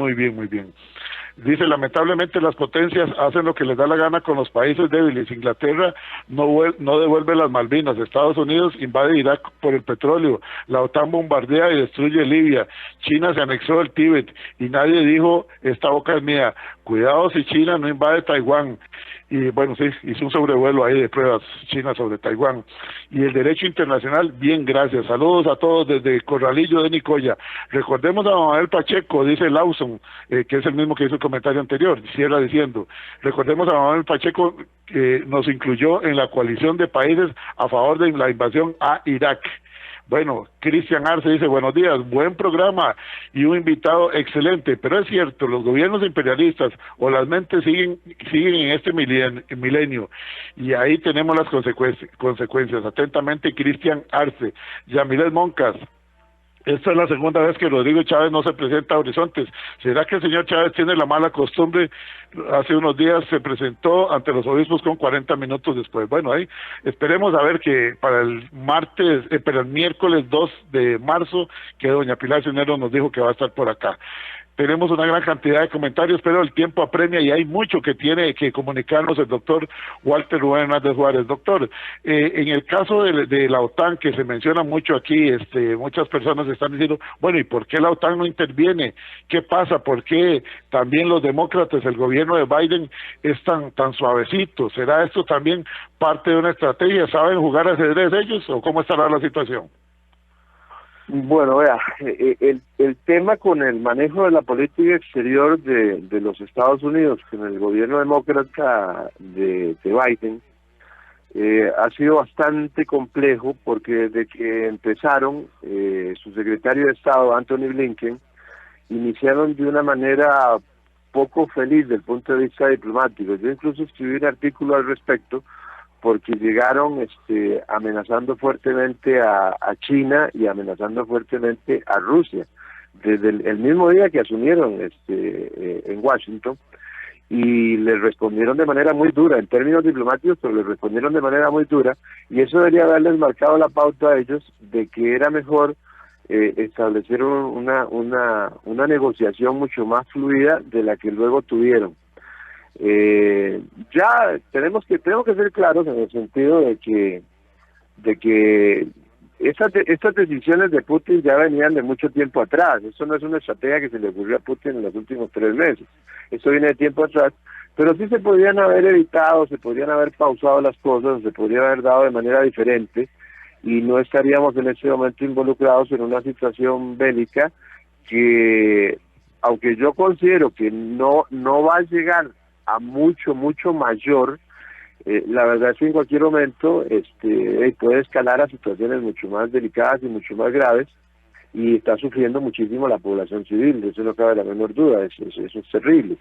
Dice, lamentablemente las potencias hacen lo que les da la gana con los países débiles. Inglaterra no devuelve las Malvinas, Estados Unidos invade Irak por el petróleo, la OTAN bombardea y destruye Libia, China se anexó el Tíbet y nadie dijo, esta boca es mía. Cuidado si China no invade Taiwán. Y bueno, sí, hizo un sobrevuelo ahí de pruebas China sobre Taiwán. Y el derecho internacional, bien, gracias. Saludos a todos desde Corralillo de Nicoya. Recordemos a Manuel Pacheco, dice Lawson, que es el mismo que hizo el comentario anterior, cierra diciendo, recordemos a Manuel Pacheco que nos incluyó en la coalición de países a favor de la invasión a Irak. Bueno, Cristian Arce dice, buenos días, buen programa y un invitado excelente, pero es cierto, los gobiernos imperialistas o las mentes siguen en este milenio y ahí tenemos las consecuencias. Atentamente, Cristian Arce. Yamilet Moncas, esta es la segunda vez que Rodrigo Chávez no se presenta a Horizontes. ¿Será que el señor Chávez tiene la mala costumbre? Hace unos días se presentó ante los obispos con 40 minutos después. Bueno, ahí esperemos a ver que para el miércoles 2 de marzo, que doña Pilar Cisneros nos dijo que va a estar por acá. tenemos una gran cantidad de comentarios, pero el tiempo apremia y hay mucho que tiene que comunicarnos el doctor Walter Rubén Hernández Juárez. Doctor, en el caso de la OTAN, que se menciona mucho aquí, muchas personas están diciendo, bueno, ¿y por qué la OTAN no interviene? ¿Qué pasa? ¿Por qué también los demócratas, el gobierno de Biden es tan suavecito? ¿Será esto también parte de una estrategia? ¿Saben jugar ajedrez ellos o cómo estará la situación? Bueno, vea, el tema con el manejo de la política exterior de los Estados Unidos, con el gobierno demócrata de Biden, ha sido bastante complejo porque desde que empezaron, su secretario de Estado, Anthony Blinken, iniciaron de una manera poco feliz desde el punto de vista diplomático. Yo incluso escribí un artículo al respecto porque llegaron amenazando fuertemente a China y amenazando fuertemente a Rusia desde el mismo día que asumieron en Washington, y les respondieron de manera muy dura en términos diplomáticos, pero les respondieron de manera muy dura, y eso debería haberles marcado la pauta a ellos de que era mejor establecer una negociación mucho más fluida de la que luego tuvieron. Ya tenemos que ser claros en el sentido de que estas decisiones de Putin ya venían de mucho tiempo atrás. Eso no es una estrategia que se le ocurrió a Putin en los últimos 3 meses. Eso viene de tiempo atrás, pero sí se podrían haber evitado, se podrían haber pausado las cosas, se podría haber dado de manera diferente y no estaríamos en este momento involucrados en una situación bélica que, aunque yo considero que no va a llegar a mucho mayor, la verdad es que en cualquier momento puede escalar a situaciones mucho más delicadas y mucho más graves, y está sufriendo muchísimo la población civil, de eso no cabe la menor duda, eso es terrible.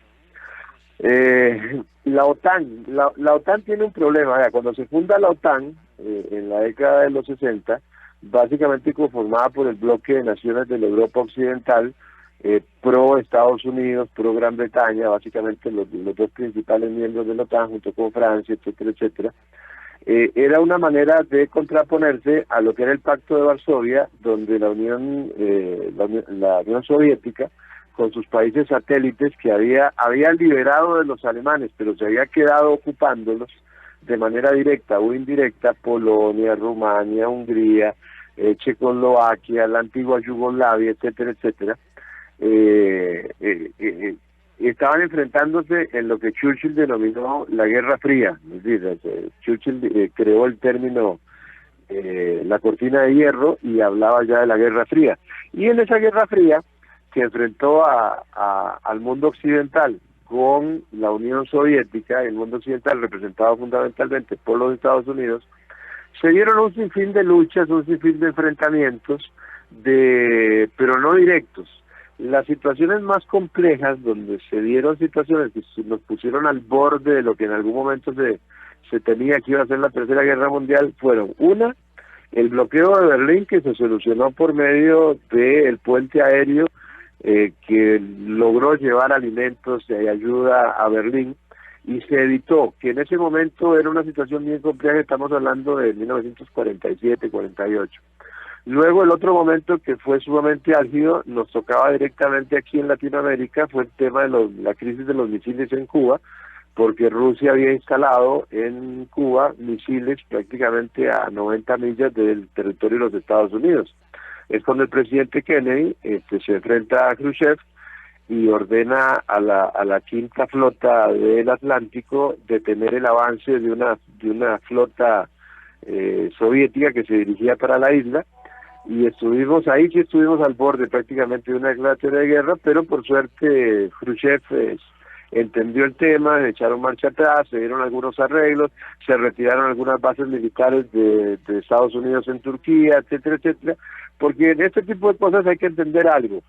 La OTAN tiene un problema. Cuando se funda la OTAN en la década de los 60, básicamente conformada por el bloque de naciones de la Europa Occidental, pro Estados Unidos, pro Gran Bretaña, básicamente los dos principales miembros de la OTAN, junto con Francia, etcétera, etcétera. Era una manera de contraponerse a lo que era el Pacto de Varsovia, donde la Unión Soviética, con sus países satélites que había liberado de los alemanes, pero se había quedado ocupándolos de manera directa o indirecta, Polonia, Rumania, Hungría, Checoslovaquia, la antigua Yugoslavia, etcétera, etcétera. Estaban enfrentándose en lo que Churchill denominó la Guerra Fría. Es decir, Churchill creó el término la cortina de hierro y hablaba ya de la Guerra Fría. Y en esa Guerra Fría, que enfrentó al mundo occidental con la Unión Soviética, el mundo occidental representado fundamentalmente por los Estados Unidos, se dieron un sinfín de luchas, un sinfín de enfrentamientos, pero no directos. Las situaciones más complejas, donde se dieron situaciones que nos pusieron al borde de lo que en algún momento se temía que iba a ser la Tercera Guerra Mundial, fueron: una, el bloqueo de Berlín, que se solucionó por medio del puente aéreo que logró llevar alimentos y ayuda a Berlín, y se evitó, que en ese momento era una situación bien compleja, estamos hablando de 1947-48. Luego el otro momento que fue sumamente álgido, nos tocaba directamente aquí en Latinoamérica, fue el tema de la crisis de los misiles en Cuba, porque Rusia había instalado en Cuba misiles prácticamente a 90 millas del territorio de los Estados Unidos. Es cuando el presidente Kennedy se enfrenta a Khrushchev y ordena a la quinta flota del Atlántico detener el avance de una flota soviética que se dirigía para la isla, y estuvimos al borde prácticamente de una declaratoria de guerra, pero por suerte Khrushchev entendió el tema, echaron marcha atrás, se dieron algunos arreglos, se retiraron algunas bases militares de Estados Unidos en Turquía, etcétera, etcétera, porque en este tipo de cosas hay que entender algo.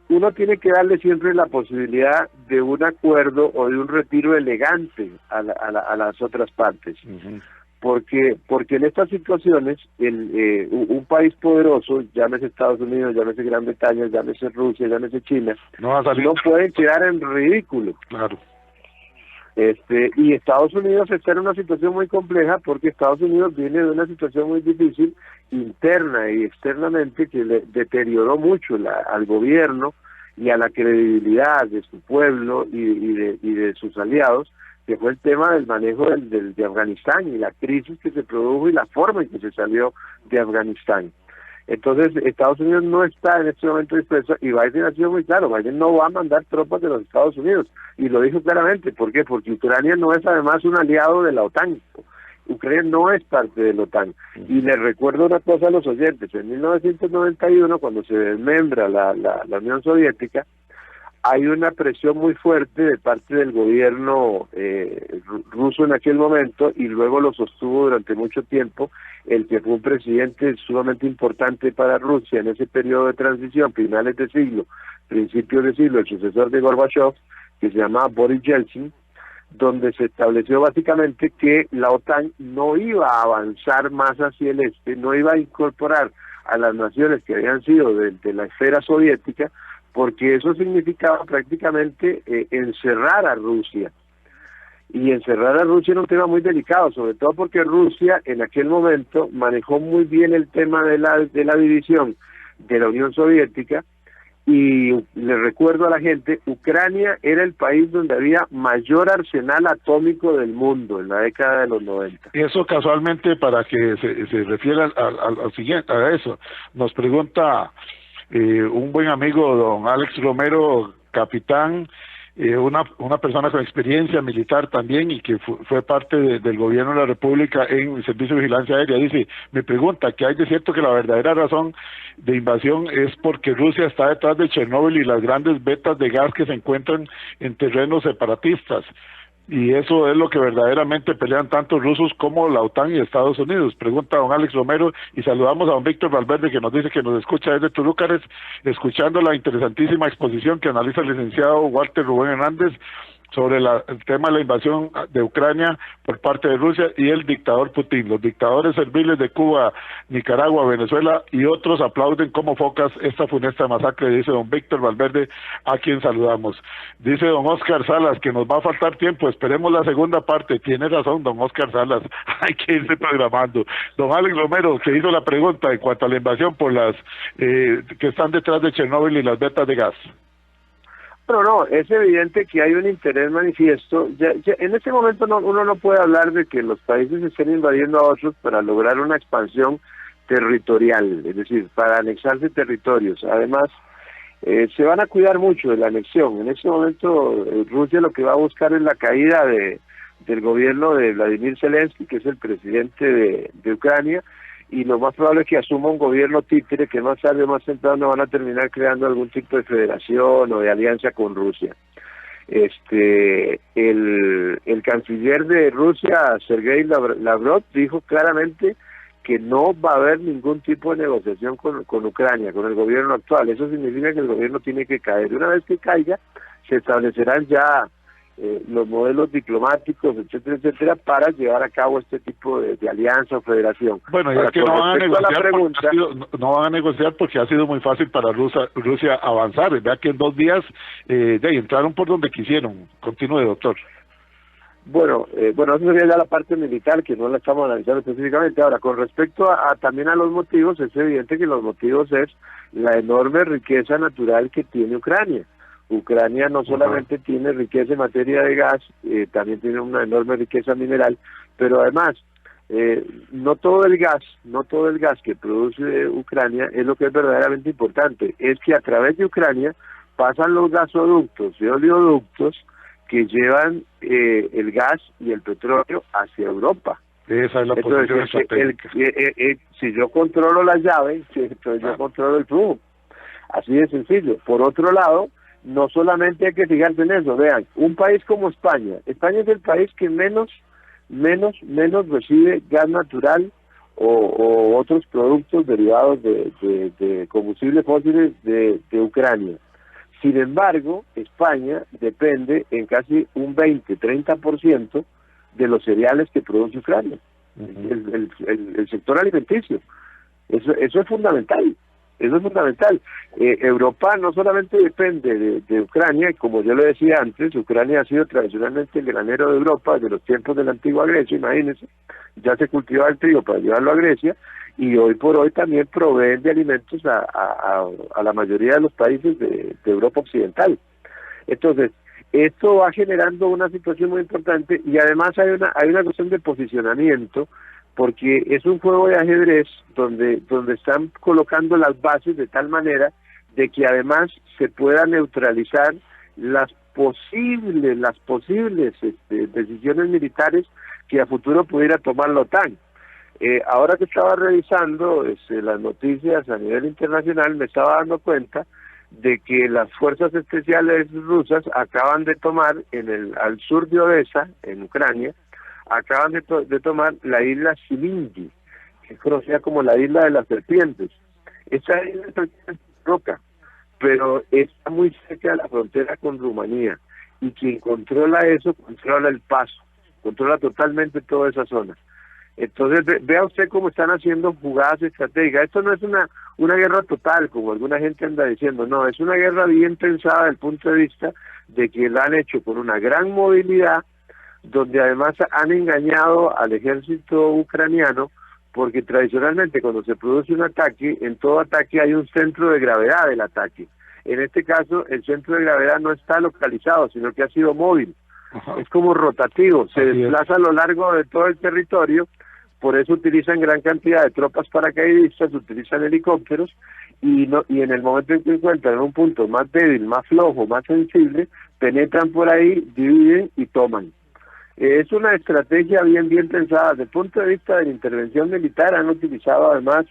Uno tiene que darle siempre la posibilidad de un acuerdo o de un retiro elegante a las otras partes. Uh-huh. Porque en estas situaciones un país poderoso, llámese Estados Unidos, llámese Gran Bretaña, llámese Rusia, llámese China, no pueden quedar en ridículo. Claro. Y Estados Unidos está en una situación muy compleja, porque Estados Unidos viene de una situación muy difícil interna y externamente, que le deterioró mucho al gobierno y a la credibilidad de su pueblo y de sus aliados, que fue el tema del manejo de Afganistán y la crisis que se produjo y la forma en que se salió de Afganistán. Entonces, Estados Unidos no está en este momento dispuesto, y Biden ha sido muy claro, Biden no va a mandar tropas de los Estados Unidos, y lo dijo claramente. ¿Por qué? Porque Ucrania no es además un aliado de la OTAN. Ucrania no es parte de la OTAN. Y les recuerdo una cosa a los oyentes: en 1991, cuando se desmembra la Unión Soviética, hay una presión muy fuerte de parte del gobierno ruso en aquel momento, y luego lo sostuvo durante mucho tiempo el que fue un presidente sumamente importante para Rusia en ese periodo de transición, finales de siglo, principios de siglo, el sucesor de Gorbachev, que se llamaba Boris Yeltsin, donde se estableció básicamente que la OTAN no iba a avanzar más hacia el este, no iba a incorporar a las naciones que habían sido de la esfera soviética, porque eso significaba prácticamente encerrar a Rusia. Y encerrar a Rusia era un tema muy delicado, sobre todo porque Rusia en aquel momento manejó muy bien el tema de la división de la Unión Soviética, y le recuerdo a la gente, Ucrania era el país donde había mayor arsenal atómico del mundo en la década de los 90. Eso casualmente, para que se refiera al siguiente, a eso, nos pregunta un buen amigo, don Alex Romero, capitán, una persona con experiencia militar también, y que fue parte del gobierno de la República en el Servicio de Vigilancia Aérea. Dice, me pregunta que hay de cierto que la verdadera razón de invasión es porque Rusia está detrás de Chernóbil y las grandes vetas de gas que se encuentran en terrenos separatistas. Y eso es lo que verdaderamente pelean tanto rusos como la OTAN y Estados Unidos. Pregunta don Alex Romero, y saludamos a don Víctor Valverde, que nos dice que nos escucha desde Tulúcares, escuchando la interesantísima exposición que analiza el licenciado Walter Rubén Hernández sobre el tema de la invasión de Ucrania por parte de Rusia y el dictador Putin. Los dictadores serviles de Cuba, Nicaragua, Venezuela y otros aplauden como focas esta funesta masacre, dice don Víctor Valverde, a quien saludamos. Dice don Oscar Salas que nos va a faltar tiempo, esperemos la segunda parte. Tiene razón don Oscar Salas, hay que irse programando. Don Alex Romero, que hizo la pregunta en cuanto a la invasión por las que están detrás de Chernóbil y las vetas de gas. No, es evidente que hay un interés manifiesto. Ya en este momento uno no puede hablar de que los países estén invadiendo a otros para lograr una expansión territorial, es decir, para anexarse territorios. Además, se van a cuidar mucho de la anexión. En este momento Rusia lo que va a buscar es la caída del gobierno de Vladimir Zelensky, que es el presidente de Ucrania, y lo más probable es que asuma un gobierno títere que más tarde o más temprano van a terminar creando algún tipo de federación o de alianza con Rusia. El canciller de Rusia, Sergei Lavrov, dijo claramente que no va a haber ningún tipo de negociación con Ucrania, con el gobierno actual. Eso significa que el gobierno tiene que caer. Una vez que caiga, se establecerán ya los modelos diplomáticos, etcétera, etcétera, para llevar a cabo este tipo de alianza o federación. Bueno, y es que no van a negociar porque ha sido muy fácil para Rusia avanzar. Vea que en 2 días entraron por donde quisieron. Continúe, doctor. Bueno, eso sería ya la parte militar, que no la estamos analizando específicamente. Ahora, con respecto también a los motivos, es evidente que los motivos es la enorme riqueza natural que tiene Ucrania. Ucrania no solamente tiene riqueza en materia de gas, también tiene una enorme riqueza mineral, pero además no todo el gas que produce Ucrania es lo que es verdaderamente importante. Es que a través de Ucrania pasan los gasoductos y oleoductos que llevan el gas y el petróleo hacia Europa. Esa es la posición estratégica. Si yo controlo la llave, entonces yo controlo el flujo. Así de sencillo. Por otro lado, no solamente hay que fijarse en eso. Vean, un país como España es el país que menos recibe gas natural o otros productos derivados de combustibles fósiles de Ucrania. Sin embargo, España depende en casi un 20-30% de los cereales que produce Ucrania, el sector alimenticio. Eso es fundamental. Eso es fundamental. Europa no solamente depende de Ucrania, como yo le decía antes, Ucrania ha sido tradicionalmente el granero de Europa desde los tiempos de la antigua Grecia, imagínense, ya se cultivaba el trigo para llevarlo a Grecia, y hoy por hoy también proveen de alimentos a la mayoría de los países de Europa Occidental. Entonces, esto va generando una situación muy importante, y además hay una cuestión de posicionamiento, porque es un juego de ajedrez donde están colocando las bases de tal manera de que además se pueda neutralizar las posibles decisiones militares que a futuro pudiera tomar la OTAN. Ahora que estaba revisando las noticias a nivel internacional, me estaba dando cuenta de que las fuerzas especiales rusas acaban de tomar al sur de Odessa, en Ucrania, acaban de tomar la isla Shilindi, que es conocida como la isla de las serpientes. Esa isla es roca, pero está muy cerca de la frontera con Rumanía, y quien controla eso, controla el paso, controla totalmente toda esa zona. Entonces, vea usted cómo están haciendo jugadas estratégicas. Esto no es una guerra total, como alguna gente anda diciendo, no, es una guerra bien pensada desde el punto de vista de que la han hecho con una gran movilidad, donde además han engañado al ejército ucraniano, porque tradicionalmente cuando se produce un ataque, en todo ataque hay un centro de gravedad del ataque. En este caso, el centro de gravedad no está localizado, sino que ha sido móvil. Ajá. Es como rotativo, se desplaza a lo largo de todo el territorio, por eso utilizan gran cantidad de tropas paracaidistas, utilizan helicópteros, y en el momento en que encuentran un punto más débil, más flojo, más sensible, penetran por ahí, dividen y toman. Es una estrategia bien pensada. Desde el punto de vista de la intervención militar, han utilizado además,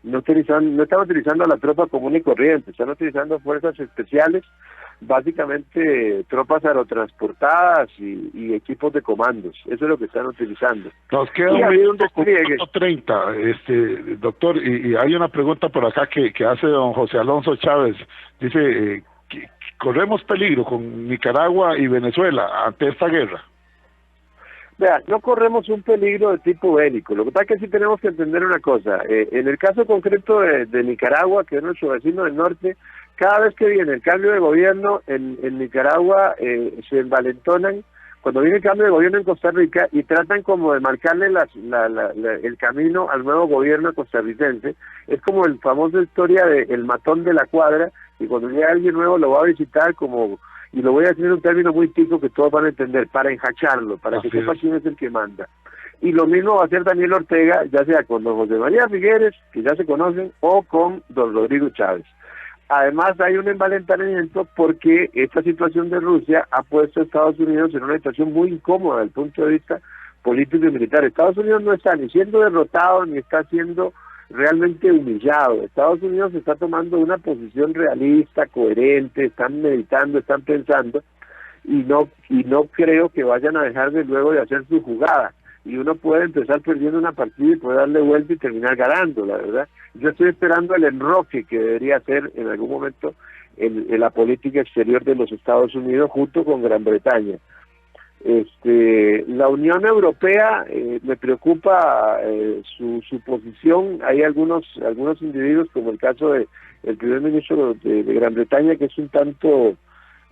no están utilizando a la tropa común y corriente, están utilizando fuerzas especiales, básicamente tropas aerotransportadas y equipos de comandos. Eso es lo que están utilizando. Nos queda un minuto 30, doctor, y hay una pregunta por acá que hace don José Alonso Chávez. Dice, ¿corremos peligro con Nicaragua y Venezuela ante esta guerra? Vea, no corremos un peligro de tipo bélico. Lo que pasa es que sí tenemos que entender una cosa. En el caso concreto de Nicaragua, que es nuestro vecino del norte, cada vez que viene el cambio de gobierno en Nicaragua, se envalentonan. Cuando viene el cambio de gobierno en Costa Rica, y tratan como de marcarle el camino al nuevo gobierno costarricense. Es como el famosa historia de el matón de la cuadra, y cuando llega alguien nuevo lo va a visitar como... Y lo voy a decir en un término muy tico que todos van a entender, para enjacharlo, para que sepa quién es el que manda. Y lo mismo va a hacer Daniel Ortega, ya sea con don José María Figueres, que ya se conocen, o con don Rodrigo Chávez. Además hay un envalentamiento porque esta situación de Rusia ha puesto a Estados Unidos en una situación muy incómoda desde el punto de vista político y militar. Estados Unidos no está ni siendo derrotado ni está siendo realmente humillado. Estados Unidos está tomando una posición realista, coherente, están meditando, están pensando, y no creo que vayan a dejar de luego de hacer su jugada. Y uno puede empezar perdiendo una partida y puede darle vuelta y terminar ganando, la verdad. Yo estoy esperando el enroque que debería hacer en algún momento en la política exterior de los Estados Unidos junto con Gran Bretaña. La Unión Europea me preocupa su posición. Hay algunos individuos, como el caso de el primer ministro de Gran Bretaña, que es un tanto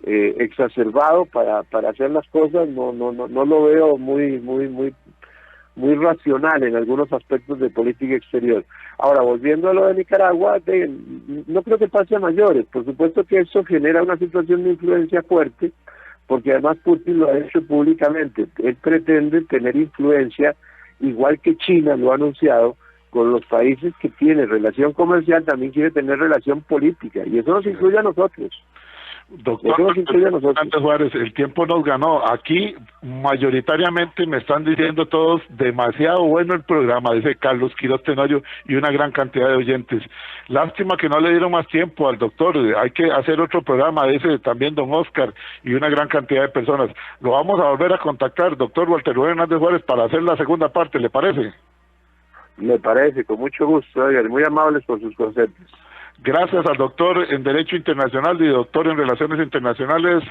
exacerbado para hacer las cosas. No lo veo muy racional en algunos aspectos de política exterior. Ahora, volviendo a lo de Nicaragua, no creo que pase a mayores. Por supuesto que eso genera una situación de influencia fuerte, porque además Putin lo ha hecho públicamente. Él pretende tener influencia, igual que China lo ha anunciado, con los países que tiene relación comercial, también quiere tener relación política, y eso nos incluye a nosotros. Doctor Hernández Juárez, el tiempo nos ganó. Aquí mayoritariamente me están diciendo todos, demasiado bueno el programa, dice Carlos Quiroz Tenorio, y una gran cantidad de oyentes. Lástima que no le dieron más tiempo al doctor, hay que hacer otro programa, dice también don Oscar, y una gran cantidad de personas. Lo vamos a volver a contactar, doctor Walter Rubén Hernández Juárez, para hacer la segunda parte, ¿le parece? Me parece, con mucho gusto, muy amables por sus conceptos. Gracias al doctor en Derecho Internacional y doctor en Relaciones Internacionales,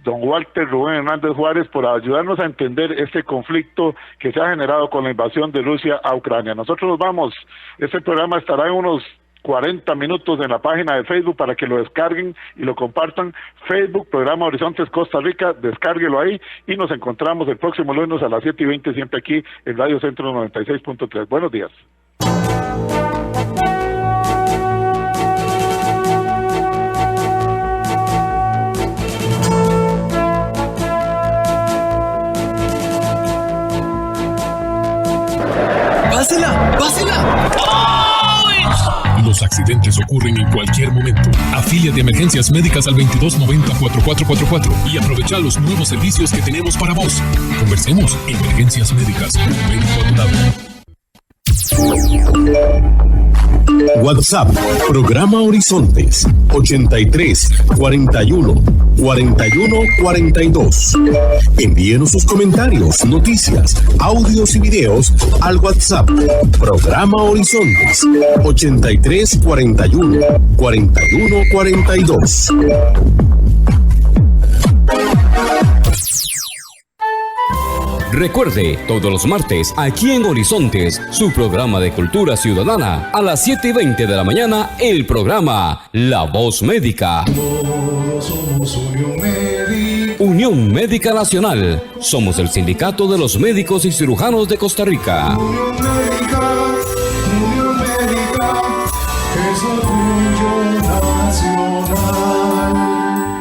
don Walter Rubén Hernández Juárez, por ayudarnos a entender este conflicto que se ha generado con la invasión de Rusia a Ucrania. Nosotros nos vamos. Este programa estará en unos 40 minutos en la página de Facebook para que lo descarguen y lo compartan. Facebook, Programa Horizontes Costa Rica, descárguelo ahí, y nos encontramos el próximo lunes a las 7:20, siempre aquí en Radio Centro 96.3. Buenos días. ¡Pásela! ¡Pásela! Los accidentes ocurren en cualquier momento. Afíliate a Emergencias Médicas al 2290-4444 y aprovecha los nuevos servicios que tenemos para vos. Conversemos. Emergencias Médicas. Un médico a tu lado. WhatsApp, programa Horizontes, 83 41 41 42. Envíenos sus comentarios, noticias, audios y videos al WhatsApp, programa Horizontes, 83 41 41 42. Recuerde, todos los martes, aquí en Horizontes, su programa de cultura ciudadana, a las 7:20 de la mañana, el programa La Voz Médica. Todos somos Unión Médica. Unión Médica Nacional. Somos el sindicato de los médicos y cirujanos de Costa Rica. Unión Médica.